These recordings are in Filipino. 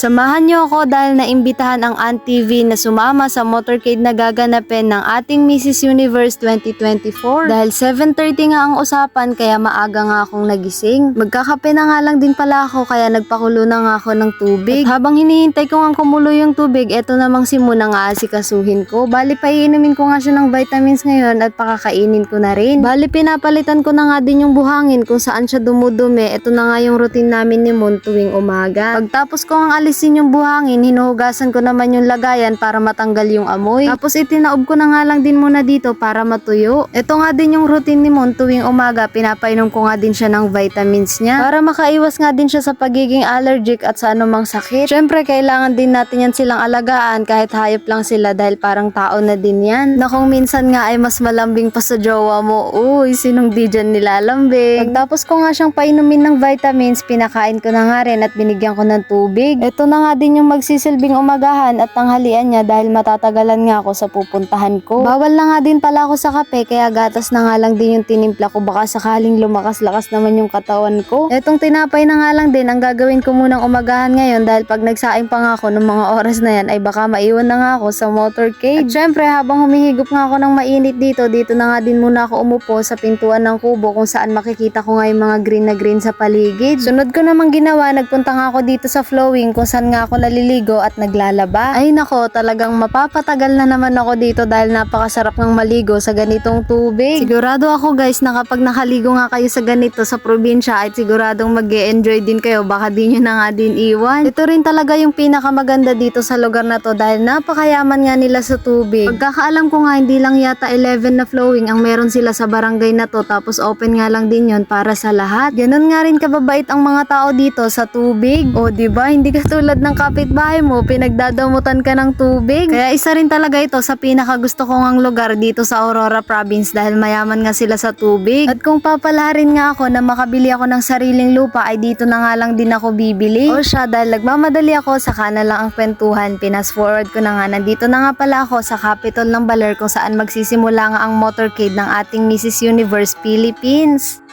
Samahan niyo ako dahil naimbitahan ang Aunt TV na sumama sa motorcade na gaganapin ng ating Mrs. Universe 2024. Dahil 7:30 nga ang usapan kaya maaga nga akong nagising. Magkakape na nga lang din pala ako kaya nagpakulo na nga ako ng tubig. At habang hinihintay ko nga kumulo yung tubig, eto namang si Muna nga asikasuhin ko. Bali paiinumin ko nga siya ng vitamins ngayon at pakakainin ko na rin. Bali pinapalitan ko na nga din yung buhangin kung saan siya dumudumi. Eto na nga yung routine namin ni Moon tuwing umaga. Pagtapos ko ang alisin yung buhangin, hinuhugasan ko naman yung lagayan para matanggal yung amoy. Tapos itinaob ko na nga lang din muna dito para matuyo. Ito nga din yung routine ni Moon tuwing umaga, pinapainom ko nga din siya ng vitamins niya para makaiwas nga din siya sa pagiging allergic at sa anumang sakit. Syempre kailangan din natin yan silang alagaan kahit hayop lang sila dahil parang tao na din yan. Na kung minsan nga ay mas malambing pa sa jowa mo, uy, sinong di dyan nilalambing. Pagtapos ko nga siyang painumin ng vitamins, pinakain ko na nga rin at binigyan ko ng tubig. Ito na nga din yung magsisilbing umagahan at tanghalian niya dahil matatagalan nga ako sa pupuntahan ko. Bawal na nga din pala ako sa kape kaya gatas na nga lang din yung tinimpla ko, baka sakaling lumakas-lakas naman yung katawan ko. Etong tinapay na nga lang din ang gagawin ko munang umagahan ngayon dahil pag nagsaing pa nga ako ng mga oras na yan ay baka maiwan na nga ako sa motorcade. At syempre habang humihigop nga ako ng mainit dito na nga din muna ako umupo sa pintuan ng kubo kung saan makikita ko nga yung mga green na green sa paligid. Sunod ko namang ginawa, nagpunta nga ako dito sa flowing kung saan nga ako naliligo at naglalaba. Ay nako, talagang mapapatagal na naman ako dito dahil napakasarap ng maligo sa ganitong tubig. Sigurado ako guys na kapag nakaligo nga kayo sa ganito sa probinsya ay siguradong mag-e-enjoy din kayo, baka di nyo na nga din iwan. Ito rin talaga yung pinakamaganda dito sa lugar na to dahil napakayaman nga nila sa tubig. Pagkakaalam ko nga hindi lang yata 11 na flowing ang meron sila sa barangay na to, tapos open nga lang din yon para sa lahat. Ganon nga rin kababait ang mga tao dito sa tubig. O diba, hindi ka tulad ng kapitbahay mo, pinagdadamutan ka ng tubig. Kaya isa rin talaga ito sa pinakagusto ko ngang lugar dito sa Aurora Province dahil mayaman nga sila sa tubig. At kung papalarin nga ako na makabili ako ng sariling lupa ay dito na nga lang din ako bibili. O siya, dahil nagmamadali ako, saka na lang ang kwentuhan. Pinas forward ko na nga, nandito na nga pala ako sa capital ng Baler kung saan magsisimula nga ang motorcade ng ating Mrs. Universe Philippines.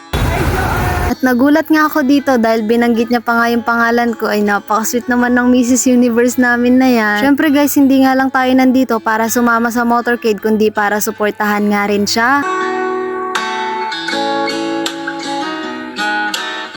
At nagulat nga ako dito dahil binanggit niya pa nga yung pangalan ko. Ay napakasweet naman ng Mrs. Universe namin na yan. Syempre guys, hindi nga lang tayo nandito para sumama sa motorcade kundi para suportahan nga rin siya.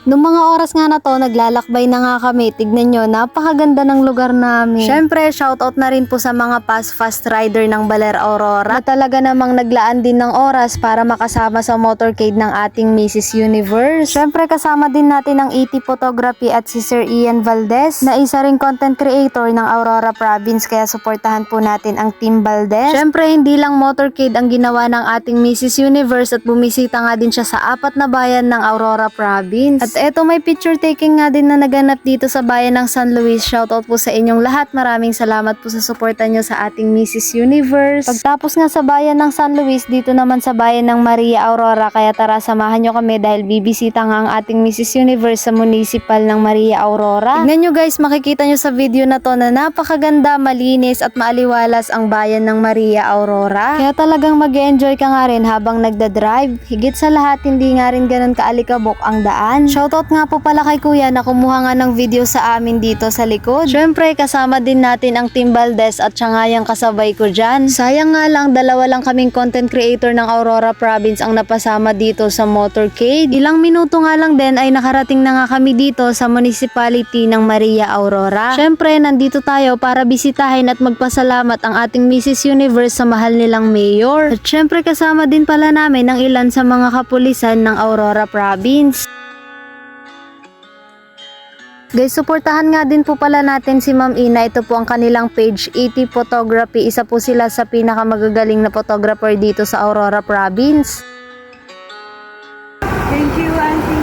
Noong mga oras nga na to, naglalakbay na nga kami. Tignan nyo, napakaganda ng lugar namin. Syempre, shoutout na rin po sa mga fast rider ng Baler Aurora na talaga namang naglaan din ng oras para makasama sa motorcade ng ating Mrs. Universe. Syempre, kasama din natin ang ET Photography at si Sir Ian Valdez na isa ring content creator ng Aurora Province, kaya suportahan po natin ang Team Valdez. Syempre, hindi lang motorcade ang ginawa ng ating Mrs. Universe at bumisita nga din siya sa 4 na bayan ng Aurora Province. At eto, may picture taking nga din na naganap dito sa bayan ng San Luis. Shoutout po sa inyong lahat. Maraming salamat po sa suporta nyo sa ating Mrs. Universe. Pagtapos nga sa bayan ng San Luis, dito naman sa bayan ng Maria Aurora. Kaya tara, samahan nyo kami dahil bibisita nga ang ating Mrs. Universe sa municipal ng Maria Aurora. Tignan nyo guys, makikita nyo sa video na to na napakaganda, malinis at maaliwalas ang bayan ng Maria Aurora. Kaya talagang mag-enjoy ka nga rin habang nagdadrive. Higit sa lahat, hindi nga rin ganun kaalikabok ang daan. Shoutout nga po pala kay Kuya na kumuha nga ng video sa amin dito sa likod. Syempre kasama din natin ang Team Valdez at siya nga yung kasabay ko dyan. Sayang nga lang, dalawa lang kaming content creator ng Aurora Province ang napasama dito sa motorcade. Ilang minuto nga lang din ay nakarating na nga kami dito sa municipality ng Maria Aurora. Syempre nandito tayo para bisitahin at magpasalamat ang ating Mrs. Universe sa mahal nilang mayor. At syempre kasama din pala namin ang ilan sa mga kapulisan ng Aurora Province. Guys, suportahan nga din po pala natin si Ma'am Ina. Ito po ang kanilang page, ET Photography. Isa po sila sa pinakamagagaling na photographer dito sa Aurora Province. Thank you, Auntie.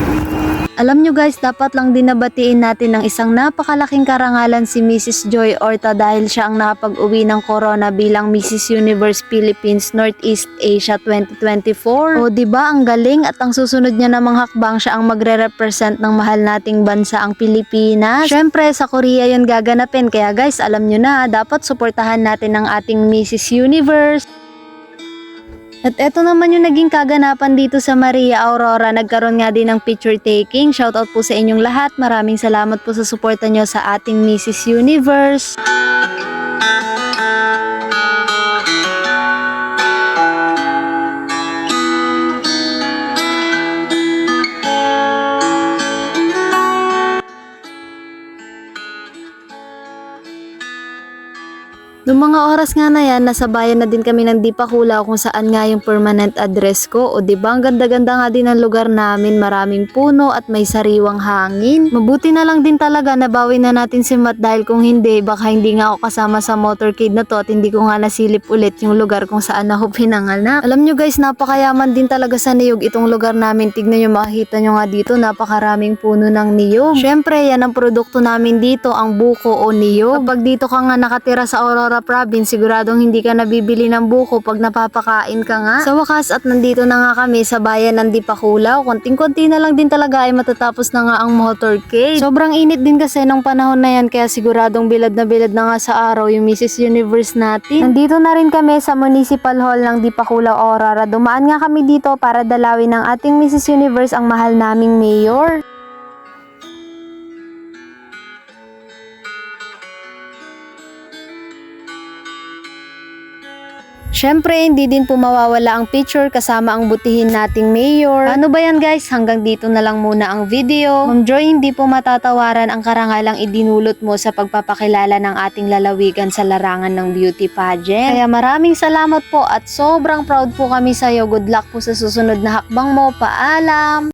Alam nyo guys, dapat lang din nabatiin natin ng isang napakalaking karangalan si Mrs. Joy Orta dahil siya ang nakapag-uwi ng corona bilang Mrs. Universe Philippines Northeast Asia 2024. O diba, ang galing, at ang susunod niya namang hakbang siya ang magre-represent ng mahal nating bansa, ang Pilipinas. Syempre sa Korea yun gaganapin, kaya guys, alam nyo na, dapat suportahan natin ang ating Mrs. Universe. At eto naman yung naging kaganapan dito sa Maria Aurora. Nagkaroon nga din ng picture taking. Shoutout po sa inyong lahat. Maraming salamat po sa suporta nyo sa ating Mrs. Universe. Noong mga oras nga na yan, nasa bayan na din kami ng Dipakulaw kung saan nga yung permanent address ko. O diba, ang ganda-ganda nga din ang lugar namin, maraming puno at may sariwang hangin. Mabuti na lang din talaga nabawi na natin si Matt dahil kung hindi, baka hindi nga ako kasama sa motorcade na to at hindi ko nga nasilip ulit yung lugar kung saan ako pinanganak. Alam nyo guys, napakayaman din talaga sa niyog itong lugar namin. Tignan nyo, makikita nyo nga dito, napakaraming puno ng niyog. Syempre, yan ang produkto namin dito, ang buko o niyog. Kapag dito ka nga nakatira sa Aurora Province, siguradong hindi ka nabibili ng buko pag napapakain ka nga. Sa wakas at nandito na nga kami sa bayan ng Dipakulaw. Konting-konti na lang din talaga ay matatapos na nga ang motorcade. Sobrang init din kasi nung panahon na yan kaya siguradong bilad na nga sa araw yung Mrs. Universe natin. Nandito na rin kami sa Municipal Hall ng Dipakulaw, Aurora. Dumaan nga kami dito para dalawin ng ating Mrs. Universe ang mahal naming mayor. Syempre, hindi din po mawawala ang picture kasama ang butihin nating mayor. Ano ba yan guys? Hanggang dito na lang muna ang video. Ma'am Joy, hindi po matatawaran ang karangalang idinulot mo sa pagpapakilala ng ating lalawigan sa larangan ng beauty pageant. Kaya maraming salamat po at sobrang proud po kami sa iyo. Good luck po sa susunod na hakbang mo. Paalam!